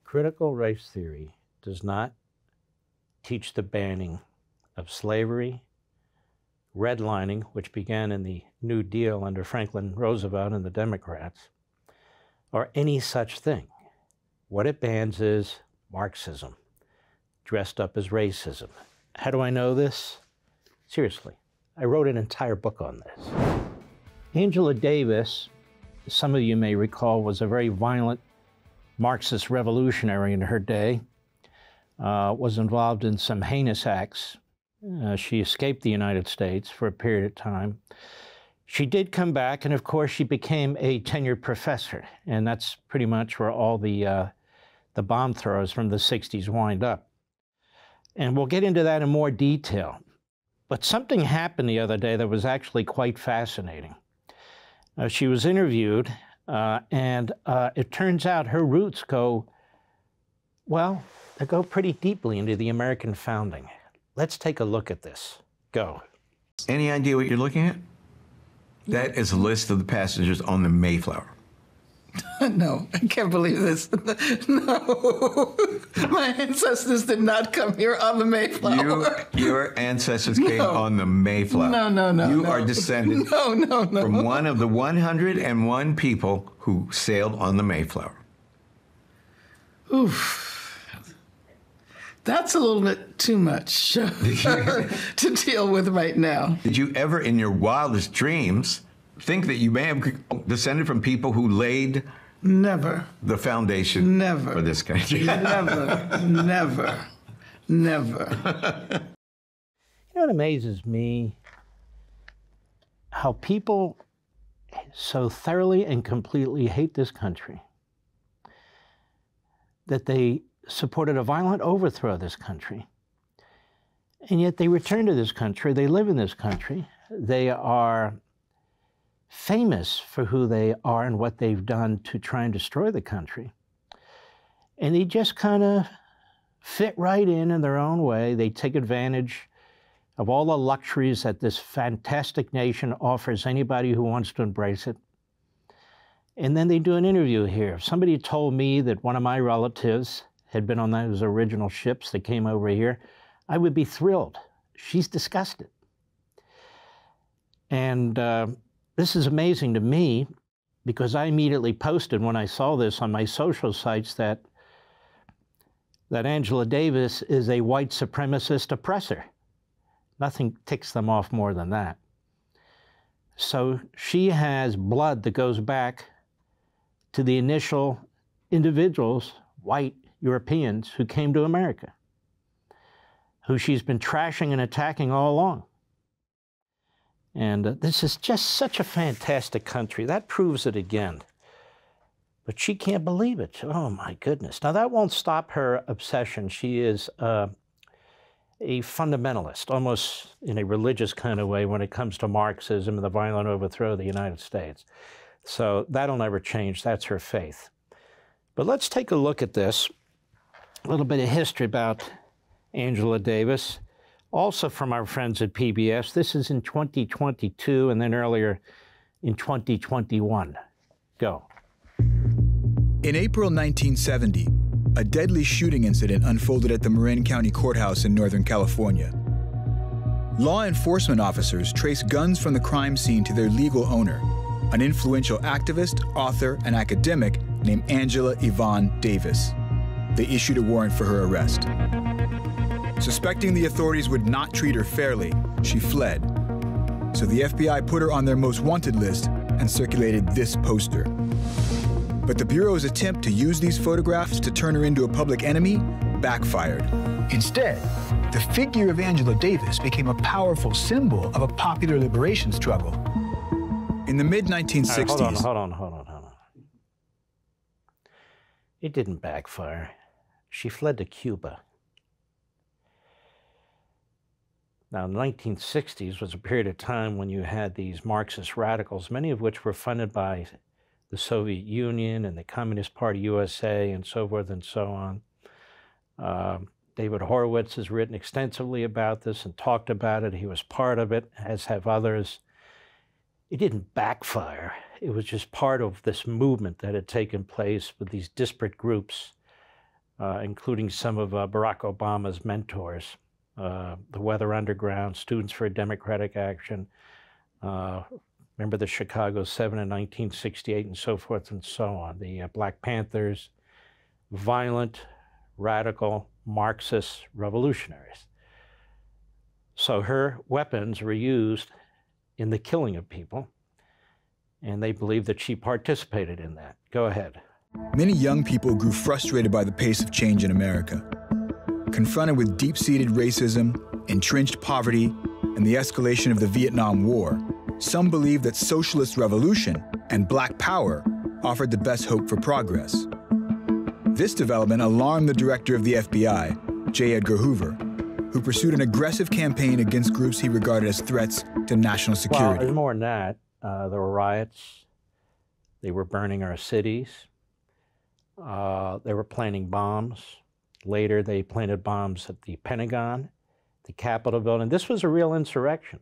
Critical race theory does not teach the banning of slavery, redlining, which began in the New Deal under Franklin Roosevelt and the Democrats, or any such thing. What it bans is Marxism, dressed up as racism. How do I know this? Seriously, I wrote an entire book on this. Angela Davis, some of you may recall, was a very violent Marxist revolutionary in her day, was involved in some heinous acts. She escaped the United States for a period of time. She did come back, and of course she became a tenured professor, and that's pretty much where all the bomb throwers from the 60s wind up. And we'll get into that in more detail. But something happened the other day that was actually quite fascinating. She was interviewed, and it turns out her roots go, well, they go pretty deeply into the American founding. Let's take a look at this. Go. Any idea what you're looking at? That is a list of the passengers on the Mayflower. No, I can't believe this. No, my ancestors did not come here on the Mayflower. Your ancestors came on the Mayflower. No. You are descended from one of the 101 people who sailed on the Mayflower. Oof. That's a little bit too much to deal with right now. Did you ever, in your wildest dreams, think that you may have descended from people who laid the foundation for this country? Never. You know what amazes me? How people so thoroughly and completely hate this country that they supported a violent overthrow of this country. And yet they return to this country, they live in this country, they are famous for who they are and what they've done to try and destroy the country. And they just kind of fit right in their own way. They take advantage of all the luxuries that this fantastic nation offers anybody who wants to embrace it. And then they do an interview here. If somebody told me that one of my relatives had been on those original ships that came over here, I would be thrilled. She's disgusted. And this is amazing to me because I immediately posted when I saw this on my social sites that Angela Davis is a white supremacist oppressor. Nothing ticks them off more than that. So she has blood that goes back to the initial individuals, white Europeans, who came to America, who she's been trashing and attacking all along. And this is just such a fantastic country. That proves it again. But she can't believe it. Oh, my goodness. Now, that won't stop her obsession. She is a fundamentalist, almost in a religious kind of way when it comes to Marxism and the violent overthrow of the United States. So that'll never change. That's her faith. But let's take a look at this. A little bit of history about Angela Davis. Also from our friends at PBS. This is in 2022 and then earlier in 2021. Go. In April 1970, a deadly shooting incident unfolded at the Marin County Courthouse in Northern California. Law enforcement officers traced guns from the crime scene to their legal owner, an influential activist, author, and academic named Angela Yvonne Davis. They issued a warrant for her arrest. Suspecting the authorities would not treat her fairly, she fled. So the FBI put her on their most wanted list and circulated this poster. But the Bureau's attempt to use these photographs to turn her into a public enemy backfired. Instead, the figure of Angela Davis became a powerful symbol of a popular liberation struggle. In the mid-1960s... Right, hold on. It didn't backfire. She fled to Cuba. Now, the 1960s was a period of time when you had these Marxist radicals, many of which were funded by the Soviet Union and the Communist Party USA and so forth and so on. David Horowitz has written extensively about this and talked about it. He was part of it, as have others. It didn't backfire. It was just part of this movement that had taken place with these disparate groups including some of Barack Obama's mentors, the Weather Underground, Students for Democratic Action, remember the Chicago 7 in 1968 and so forth and so on, the Black Panthers, violent, radical, Marxist revolutionaries. So her weapons were used in the killing of people, and they believe that she participated in that. Go ahead. Many young people grew frustrated by the pace of change in America. Confronted with deep-seated racism, entrenched poverty, and the escalation of the Vietnam War, some believed that socialist revolution and Black power offered the best hope for progress. This development alarmed the director of the FBI, J. Edgar Hoover, who pursued an aggressive campaign against groups he regarded as threats to national security. Well, there's more than that. There were riots. They were burning our cities. They were planting bombs. Later, they planted bombs at the Pentagon, the Capitol building. This was a real insurrection.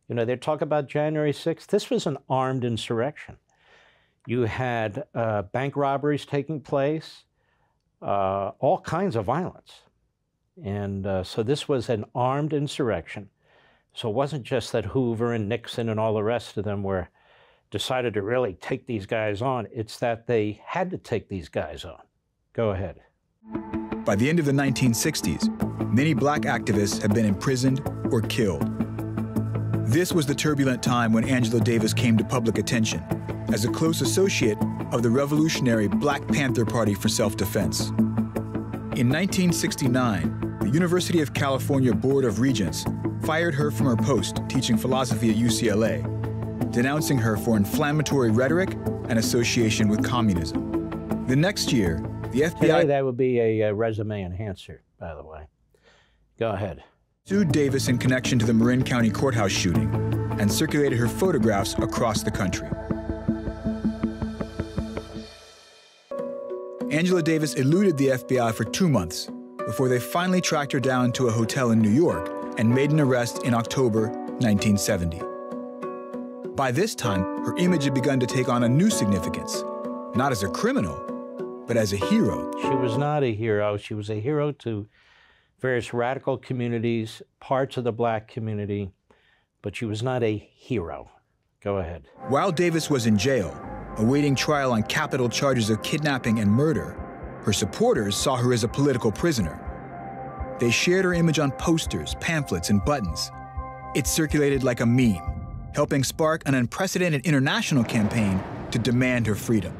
You know, they talk about January 6th. This was an armed insurrection. You had bank robberies taking place, all kinds of violence. And so this was an armed insurrection. So it wasn't just that Hoover and Nixon and all the rest of them were decided to really take these guys on. It's that they had to take these guys on. Go ahead. By the end of the 1960s, many Black activists had been imprisoned or killed. This was the turbulent time when Angela Davis came to public attention as a close associate of the revolutionary Black Panther Party for Self-Defense. In 1969, the University of California Board of Regents fired her from her post teaching philosophy at UCLA, denouncing her for inflammatory rhetoric and association with communism. The next year, the FBI... Today, that would be a resume enhancer, by the way. Go ahead. ...sued Davis in connection to the Marin County courthouse shooting and circulated her photographs across the country. Angela Davis eluded the FBI for 2 months before they finally tracked her down to a hotel in New York and made an arrest in October 1970. By this time, her image had begun to take on a new significance, not as a criminal, but as a hero. She was not a hero. She was a hero to various radical communities, parts of the Black community, but she was not a hero. Go ahead. While Davis was in jail, awaiting trial on capital charges of kidnapping and murder, her supporters saw her as a political prisoner. They shared her image on posters, pamphlets, and buttons. It circulated like a meme, helping spark an unprecedented international campaign to demand her freedom.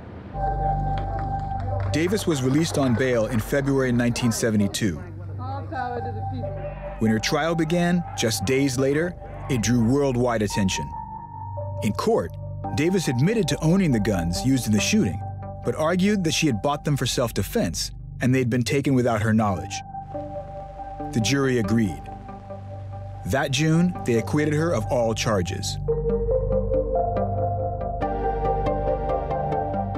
Davis was released on bail in February 1972. When her trial began, just days later, it drew worldwide attention. In court, Davis admitted to owning the guns used in the shooting, but argued that she had bought them for self-defense and they'd been taken without her knowledge. The jury agreed. That June, they acquitted her of all charges.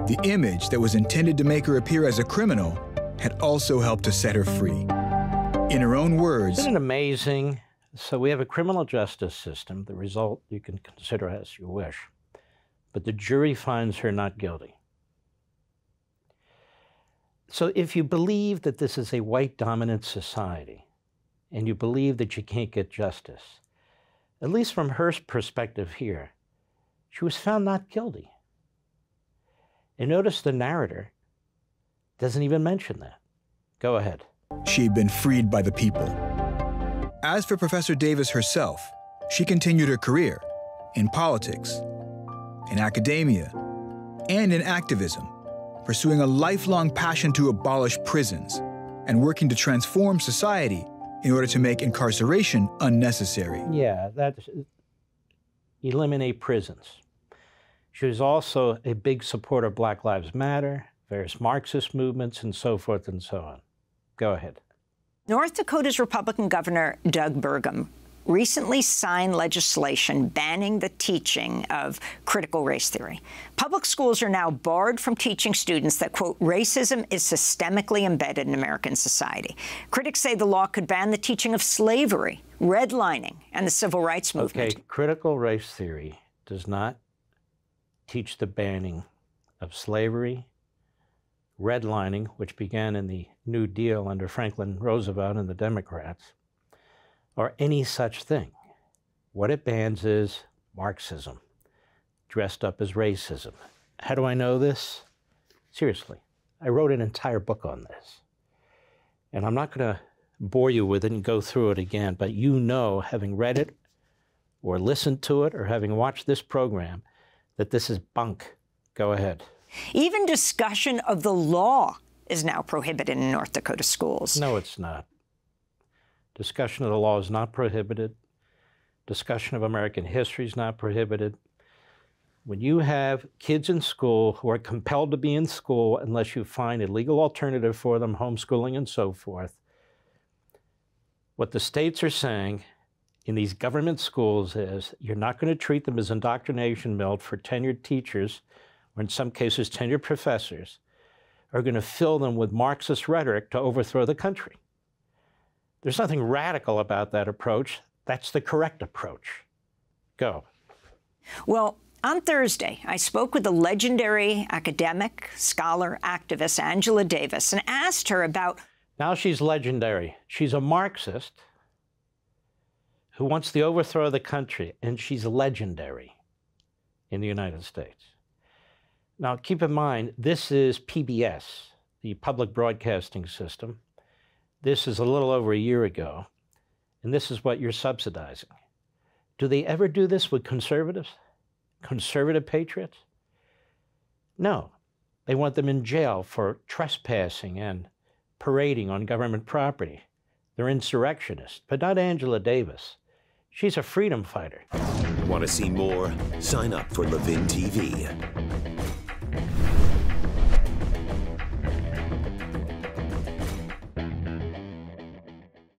The image that was intended to make her appear as a criminal had also helped to set her free. In her own words... Isn't it amazing? So we have a criminal justice system. The result you can consider as you wish. But the jury finds her not guilty. So if you believe that this is a white dominant society, and you believe that you can't get justice, at least from her perspective here, she was found not guilty. And notice the narrator doesn't even mention that. Go ahead. She'd been freed by the people. As for Professor Davis herself, she continued her career in politics, in academia, and in activism, pursuing a lifelong passion to abolish prisons and working to transform society in order to make incarceration unnecessary. Yeah, that's eliminate prisons. She was also a big supporter of Black Lives Matter, various Marxist movements, and so forth and so on. Go ahead. North Dakota's Republican Governor Doug Burgum recently signed legislation banning the teaching of critical race theory. Public schools are now barred from teaching students that, quote, racism is systemically embedded in American society. Critics say the law could ban the teaching of slavery, redlining, and the civil rights movement. Okay, critical race theory does not teach the banning of slavery, redlining, which began in the New Deal under Franklin Roosevelt and the Democrats, or any such thing. What it bans is Marxism, dressed up as racism. How do I know this? Seriously, I wrote an entire book on this. And I'm not going to bore you with it and go through it again, but you know, having read it or listened to it or having watched this program, that this is bunk. Go ahead. Even discussion of the law is now prohibited in North Dakota schools. No, it's not. Discussion of the law is not prohibited. Discussion of American history is not prohibited. When you have kids in school who are compelled to be in school unless you find a legal alternative for them, homeschooling and so forth, what the states are saying in these government schools is you're not going to treat them as indoctrination mills for tenured teachers, or in some cases tenured professors, are going to fill them with Marxist rhetoric to overthrow the country. There's nothing radical about that approach. That's the correct approach. Go. Well, on Thursday, I spoke with the legendary academic, scholar, activist Angela Davis and asked her about... Now she's legendary. She's a Marxist who wants the overthrow of the country, and she's legendary in the United States. Now, keep in mind, this is PBS, the public broadcasting system. This is a little over a year ago, and this is what you're subsidizing. Do they ever do this with conservatives? Conservative patriots? No. They want them in jail for trespassing and parading on government property. They're insurrectionists, but not Angela Davis. She's a freedom fighter. Want to see more? Sign up for LevinTV.